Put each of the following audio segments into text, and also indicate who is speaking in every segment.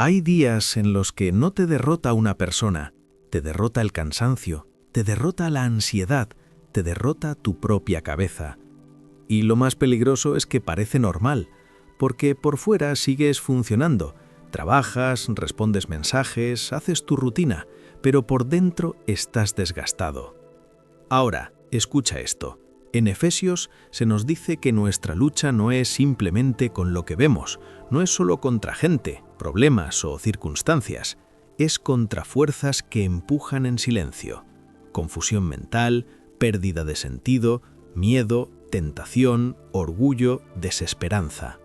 Speaker 1: Hay días en los que no te derrota una persona, te derrota el cansancio, te derrota la ansiedad, te derrota tu propia cabeza. Y lo más peligroso es que parece normal, porque por fuera sigues funcionando, trabajas, respondes mensajes, haces tu rutina, pero por dentro estás desgastado. Ahora, escucha esto. En Efesios se nos dice que nuestra lucha no es simplemente con lo que vemos, no es solo contra gente, problemas o circunstancias, es contra fuerzas que empujan en silencio. Confusión mental, pérdida de sentido, miedo, tentación, orgullo, desesperanza.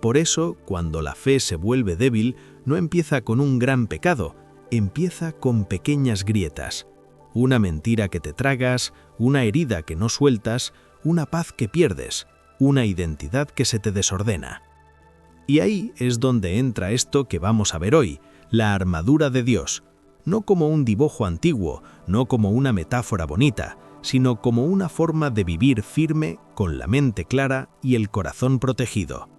Speaker 1: Por eso, cuando la fe se vuelve débil, no empieza con un gran pecado, empieza con pequeñas grietas. Una mentira que te tragas, una herida que no sueltas, una paz que pierdes, una identidad que se te desordena. Y ahí es donde entra esto que vamos a ver hoy, la armadura de Dios, no como un dibujo antiguo, no como una metáfora bonita, sino como una forma de vivir firme, con la mente clara y el corazón protegido.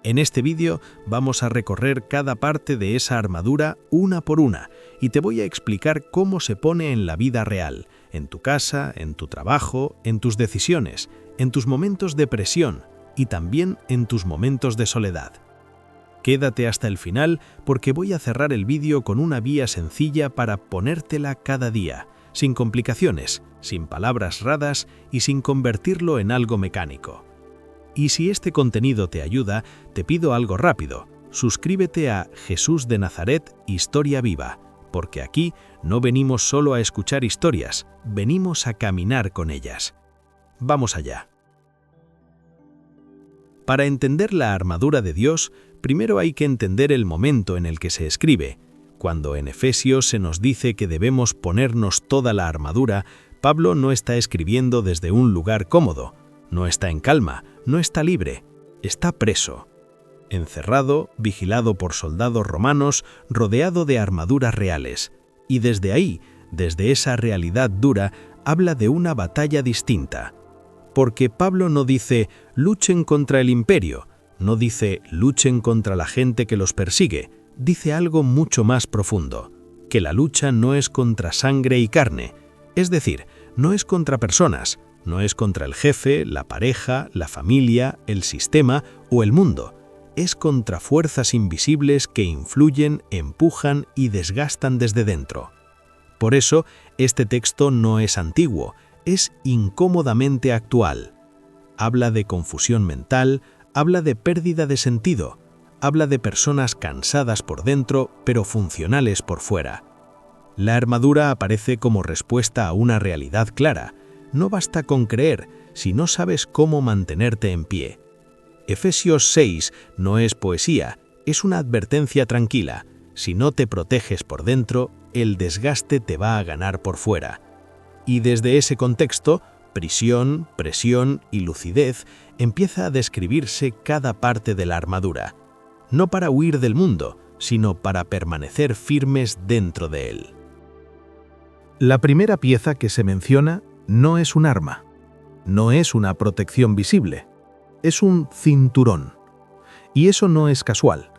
Speaker 1: En este vídeo vamos a recorrer cada parte de esa armadura una por una y te voy a explicar cómo se pone en la vida real, en tu casa, en tu trabajo, en tus decisiones, en tus momentos de presión y también en tus momentos de soledad. Quédate hasta el final porque voy a cerrar el vídeo con una vía sencilla para ponértela cada día, sin complicaciones, sin palabras raras y sin convertirlo en algo mecánico. Y si este contenido te ayuda, te pido algo rápido. Suscríbete a Jesús de Nazaret, Historia Viva, porque aquí no venimos solo a escuchar historias, venimos a caminar con ellas. Vamos allá. Para entender la armadura de Dios, primero hay que entender el momento en el que se escribe. Cuando en Efesios se nos dice que debemos ponernos toda la armadura, Pablo no está escribiendo desde un lugar cómodo. No está en calma, no está libre, está preso. Encerrado, vigilado por soldados romanos, rodeado de armaduras reales. Y desde ahí, desde esa realidad dura, habla de una batalla distinta. Porque Pablo no dice, luchen contra el imperio, no dice, luchen contra la gente que los persigue, dice algo mucho más profundo, que la lucha no es contra sangre y carne, es decir, no es contra personas, no es contra el jefe, la pareja, la familia, el sistema o el mundo. Es contra fuerzas invisibles que influyen, empujan y desgastan desde dentro. Por eso, este texto no es antiguo, es incómodamente actual. Habla de confusión mental, habla de pérdida de sentido, habla de personas cansadas por dentro pero funcionales por fuera. La armadura aparece como respuesta a una realidad clara. No basta con creer si no sabes cómo mantenerte en pie. Efesios 6 no es poesía, es una advertencia tranquila. Si no te proteges por dentro, el desgaste te va a ganar por fuera. Y desde ese contexto, prisión, presión y lucidez, empieza a describirse cada parte de la armadura. No para huir del mundo, sino para permanecer firmes dentro de él. La primera pieza que se menciona no es un arma, no es una protección visible, es un cinturón. Y eso no es casual.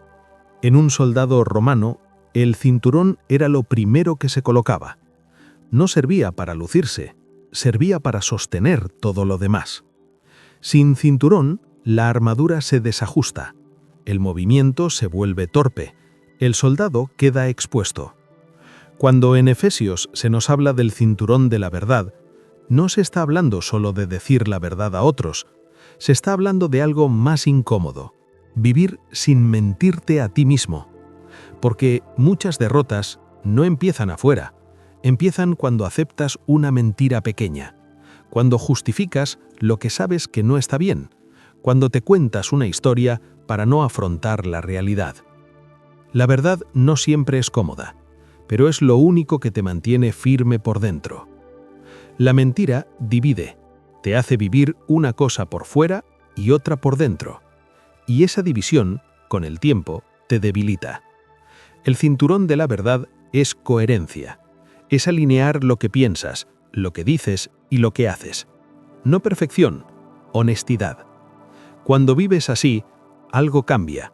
Speaker 1: En un soldado romano, el cinturón era lo primero que se colocaba. No servía para lucirse, servía para sostener todo lo demás. Sin cinturón, la armadura se desajusta, el movimiento se vuelve torpe, el soldado queda expuesto. Cuando en Efesios se nos habla del cinturón de la verdad, no se está hablando solo de decir la verdad a otros, se está hablando de algo más incómodo, vivir sin mentirte a ti mismo. Porque muchas derrotas no empiezan afuera, empiezan cuando aceptas una mentira pequeña, cuando justificas lo que sabes que no está bien, cuando te cuentas una historia para no afrontar la realidad. La verdad no siempre es cómoda, pero es lo único que te mantiene firme por dentro. La mentira divide, te hace vivir una cosa por fuera y otra por dentro. Y esa división, con el tiempo, te debilita. El cinturón de la verdad es coherencia. Es alinear lo que piensas, lo que dices y lo que haces. No perfección, honestidad. Cuando vives así, algo cambia.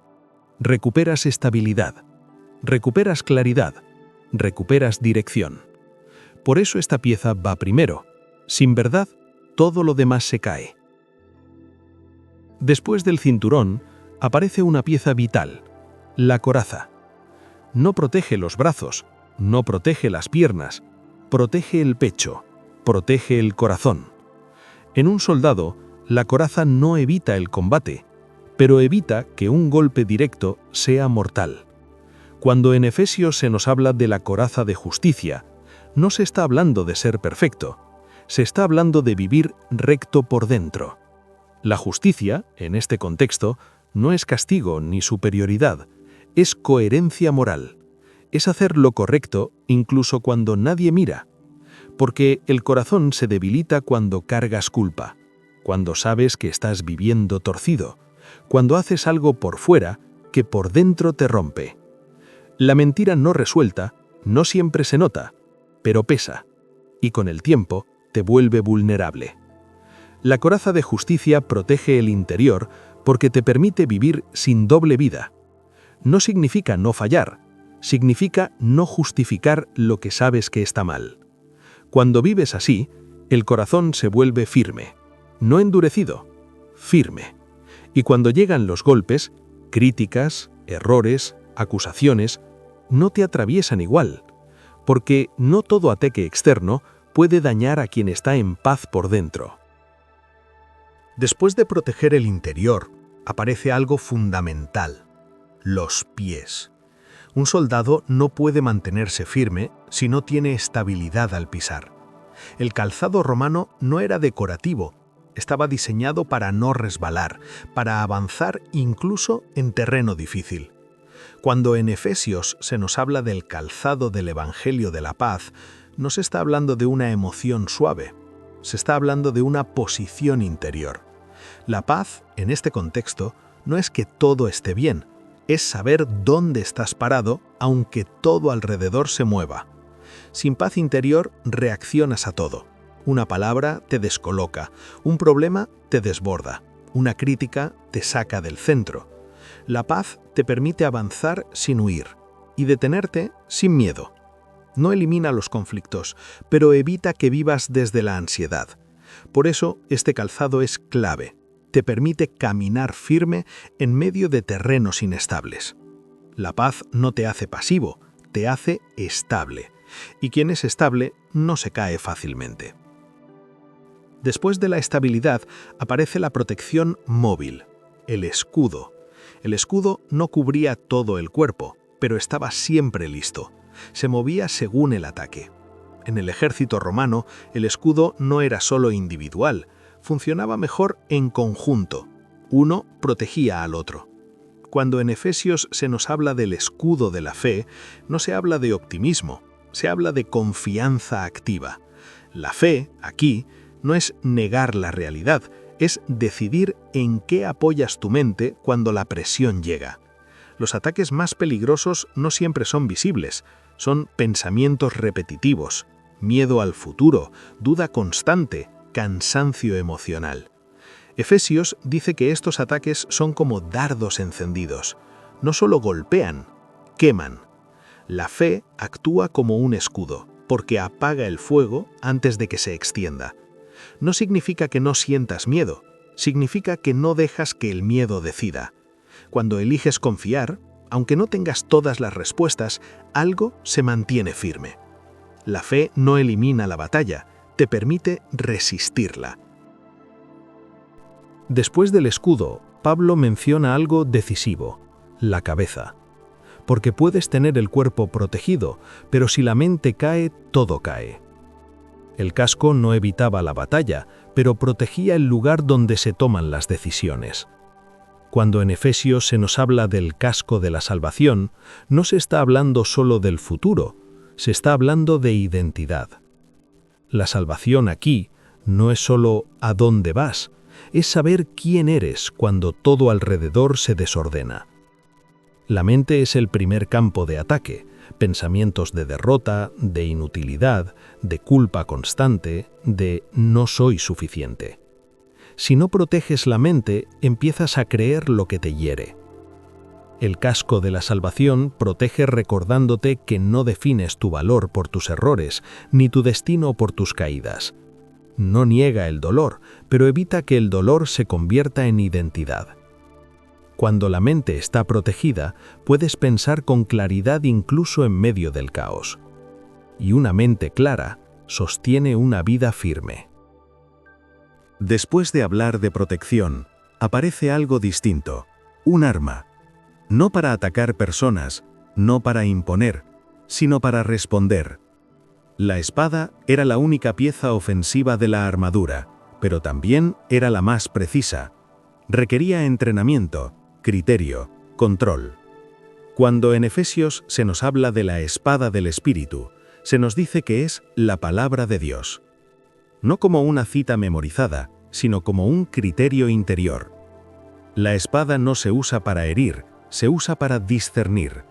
Speaker 1: Recuperas estabilidad, Recuperas claridad, recuperas dirección. Por eso esta pieza va primero. Sin verdad, todo lo demás se cae. Después del cinturón, aparece una pieza vital, la coraza. No protege los brazos, no protege las piernas, protege el pecho, protege el corazón. En un soldado, la coraza no evita el combate, pero evita que un golpe directo sea mortal. Cuando en Efesios se nos habla de la coraza de justicia, no se está hablando de ser perfecto, se está hablando de vivir recto por dentro. La justicia, en este contexto, no es castigo ni superioridad, es coherencia moral. Es hacer lo correcto incluso cuando nadie mira, porque el corazón se debilita cuando cargas culpa, cuando sabes que estás viviendo torcido, cuando haces algo por fuera que por dentro te rompe. La mentira no resuelta no siempre se nota, pero pesa, y con el tiempo te vuelve vulnerable. La coraza de justicia protege el interior porque te permite vivir sin doble vida. No significa no fallar, significa no justificar lo que sabes que está mal. Cuando vives así, el corazón se vuelve firme, no endurecido, firme. Y cuando llegan los golpes, críticas, errores, acusaciones, no te atraviesan igual, porque no todo ataque externo puede dañar a quien está en paz por dentro. Después de proteger el interior, aparece algo fundamental: los pies. Un soldado no puede mantenerse firme si no tiene estabilidad al pisar. El calzado romano no era decorativo, estaba diseñado para no resbalar, para avanzar incluso en terreno difícil. Cuando en Efesios se nos habla del calzado del Evangelio de la Paz, no se está hablando de una emoción suave, se está hablando de una posición interior. La paz, en este contexto, no es que todo esté bien, es saber dónde estás parado, aunque todo alrededor se mueva. Sin paz interior, reaccionas a todo. Una palabra te descoloca, un problema te desborda, una crítica te saca del centro. La paz te permite avanzar sin huir y detenerte sin miedo. No elimina los conflictos, pero evita que vivas desde la ansiedad. Por eso, este calzado es clave. Te permite caminar firme en medio de terrenos inestables. La paz no te hace pasivo, te hace estable. Y quien es estable no se cae fácilmente. Después de la estabilidad aparece la protección móvil, el escudo. El escudo no cubría todo el cuerpo, pero estaba siempre listo. Se movía según el ataque. En el ejército romano, el escudo no era solo individual, funcionaba mejor en conjunto. Uno protegía al otro. Cuando en Efesios se nos habla del escudo de la fe, no se habla de optimismo, se habla de confianza activa. La fe, aquí, no es negar la realidad, es decidir en qué apoyas tu mente cuando la presión llega. Los ataques más peligrosos no siempre son visibles, son pensamientos repetitivos, miedo al futuro, duda constante, cansancio emocional. Efesios dice que estos ataques son como dardos encendidos. No solo golpean, queman. La fe actúa como un escudo, porque apaga el fuego antes de que se extienda. No significa que no sientas miedo, significa que no dejas que el miedo decida. Cuando eliges confiar, aunque no tengas todas las respuestas, algo se mantiene firme. La fe no elimina la batalla, te permite resistirla. Después del escudo, Pablo menciona algo decisivo: la cabeza. Porque puedes tener el cuerpo protegido, pero si la mente cae, todo cae. El casco no evitaba la batalla, pero protegía el lugar donde se toman las decisiones. Cuando en Efesios se nos habla del casco de la salvación, no se está hablando solo del futuro, se está hablando de identidad. La salvación aquí no es solo a dónde vas, es saber quién eres cuando todo alrededor se desordena. La mente es el primer campo de ataque, pensamientos de derrota, de inutilidad, de culpa constante, de no soy suficiente. Si no proteges la mente, empiezas a creer lo que te hiere. El casco de la salvación protege recordándote que no defines tu valor por tus errores, ni tu destino por tus caídas. No niega el dolor, pero evita que el dolor se convierta en identidad. Cuando la mente está protegida, puedes pensar con claridad incluso en medio del caos. Y una mente clara sostiene una vida firme. Después de hablar de protección, aparece algo distinto, un arma. No para atacar personas, no para imponer, sino para responder. La espada era la única pieza ofensiva de la armadura, pero también era la más precisa. Requería entrenamiento, criterio, control. Cuando en Efesios se nos habla de la espada del Espíritu, se nos dice que es la palabra de Dios. No como una cita memorizada, sino como un criterio interior. La espada no se usa para herir, se usa para discernir,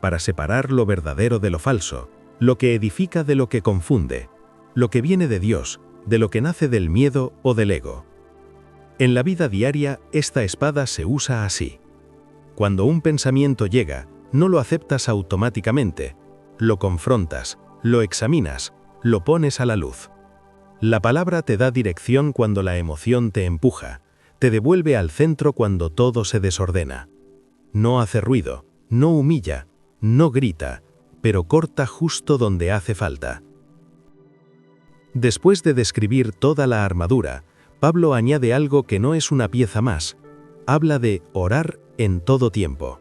Speaker 1: para separar lo verdadero de lo falso, lo que edifica de lo que confunde, lo que viene de Dios, de lo que nace del miedo o del ego. En la vida diaria, esta espada se usa así. Cuando un pensamiento llega, no lo aceptas automáticamente, lo confrontas, lo examinas, lo pones a la luz. La palabra te da dirección cuando la emoción te empuja, te devuelve al centro cuando todo se desordena. No hace ruido, no humilla, no grita, pero corta justo donde hace falta. Después de describir toda la armadura, Pablo añade algo que no es una pieza más. Habla de orar en todo tiempo.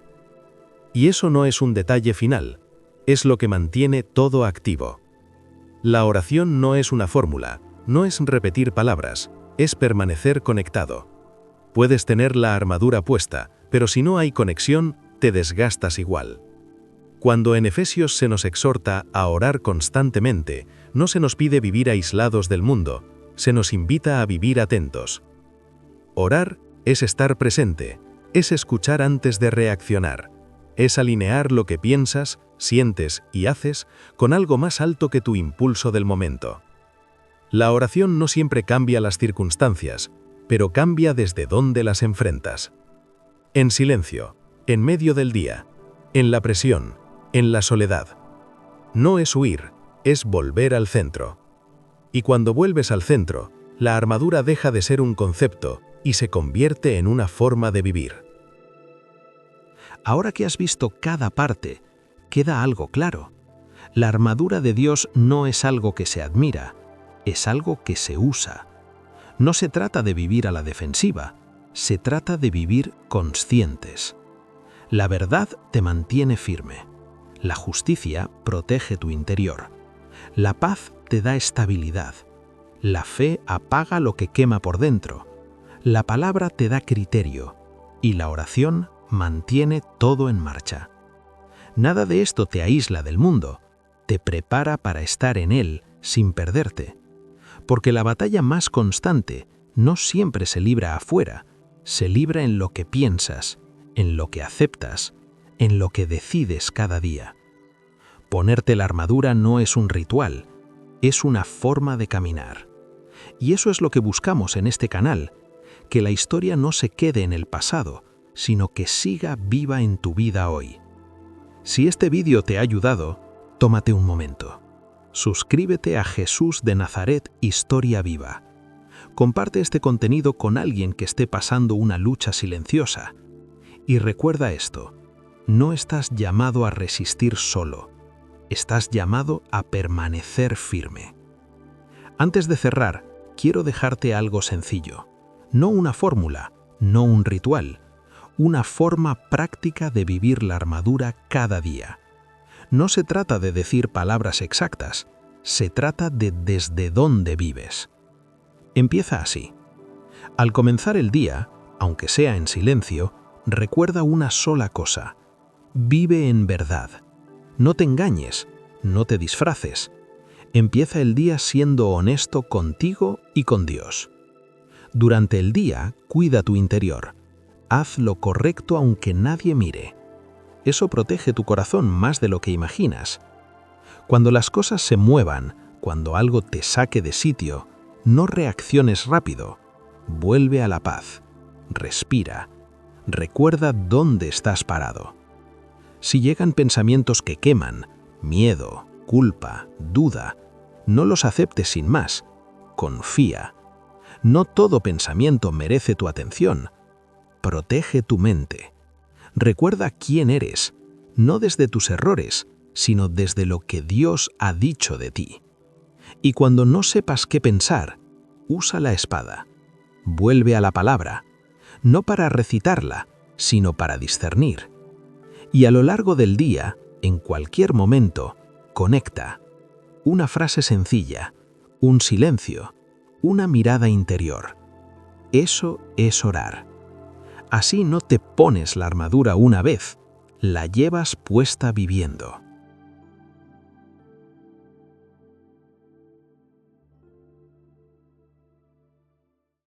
Speaker 1: Y eso no es un detalle final, es lo que mantiene todo activo. La oración no es una fórmula, no es repetir palabras, es permanecer conectado. Puedes tener la armadura puesta, pero si no hay conexión, te desgastas igual. Cuando en Efesios se nos exhorta a orar constantemente, no se nos pide vivir aislados del mundo, se nos invita a vivir atentos. Orar es estar presente, es escuchar antes de reaccionar, es alinear lo que piensas, sientes y haces con algo más alto que tu impulso del momento. La oración no siempre cambia las circunstancias, pero cambia desde dónde las enfrentas. En silencio, en medio del día, en la presión, en la soledad. No es huir, es volver al centro. Y cuando vuelves al centro, la armadura deja de ser un concepto y se convierte en una forma de vivir. Ahora que has visto cada parte, queda algo claro. La armadura de Dios no es algo que se admira, es algo que se usa. No se trata de vivir a la defensiva, se trata de vivir conscientes. La verdad te mantiene firme. La justicia protege tu interior. La paz te da estabilidad. La fe apaga lo que quema por dentro. La palabra te da criterio. Y la oración mantiene todo en marcha. Nada de esto te aísla del mundo, te prepara para estar en él sin perderte. Porque la batalla más constante no siempre se libra afuera, se libra en lo que piensas, en lo que aceptas, en lo que decides cada día. Ponerte la armadura no es un ritual, es una forma de caminar. Y eso es lo que buscamos en este canal, que la historia no se quede en el pasado, sino que siga viva en tu vida hoy. Si este vídeo te ha ayudado, tómate un momento. Suscríbete a Jesús de Nazaret Historia Viva. Comparte este contenido con alguien que esté pasando una lucha silenciosa. Y recuerda esto, no estás llamado a resistir solo, estás llamado a permanecer firme. Antes de cerrar, quiero dejarte algo sencillo. No una fórmula, no un ritual, una forma práctica de vivir la armadura cada día. No se trata de decir palabras exactas, se trata de desde dónde vives. Empieza así. Al comenzar el día, aunque sea en silencio, recuerda una sola cosa. Vive en verdad. No te engañes, no te disfraces. Empieza el día siendo honesto contigo y con Dios. Durante el día, cuida tu interior. Haz lo correcto aunque nadie mire. Eso protege tu corazón más de lo que imaginas. Cuando las cosas se muevan, cuando algo te saque de sitio, no reacciones rápido. Vuelve a la paz. Respira. Recuerda dónde estás parado. Si llegan pensamientos que queman, miedo, culpa, duda, no los aceptes sin más. Confía. No todo pensamiento merece tu atención. Protege tu mente. Recuerda quién eres, no desde tus errores, sino desde lo que Dios ha dicho de ti. Y cuando no sepas qué pensar, usa la espada. Vuelve a la palabra, no para recitarla, sino para discernir. Y a lo largo del día, en cualquier momento, conecta. Una frase sencilla, un silencio, una mirada interior. Eso es orar. Así no te pones la armadura una vez, la llevas puesta viviendo.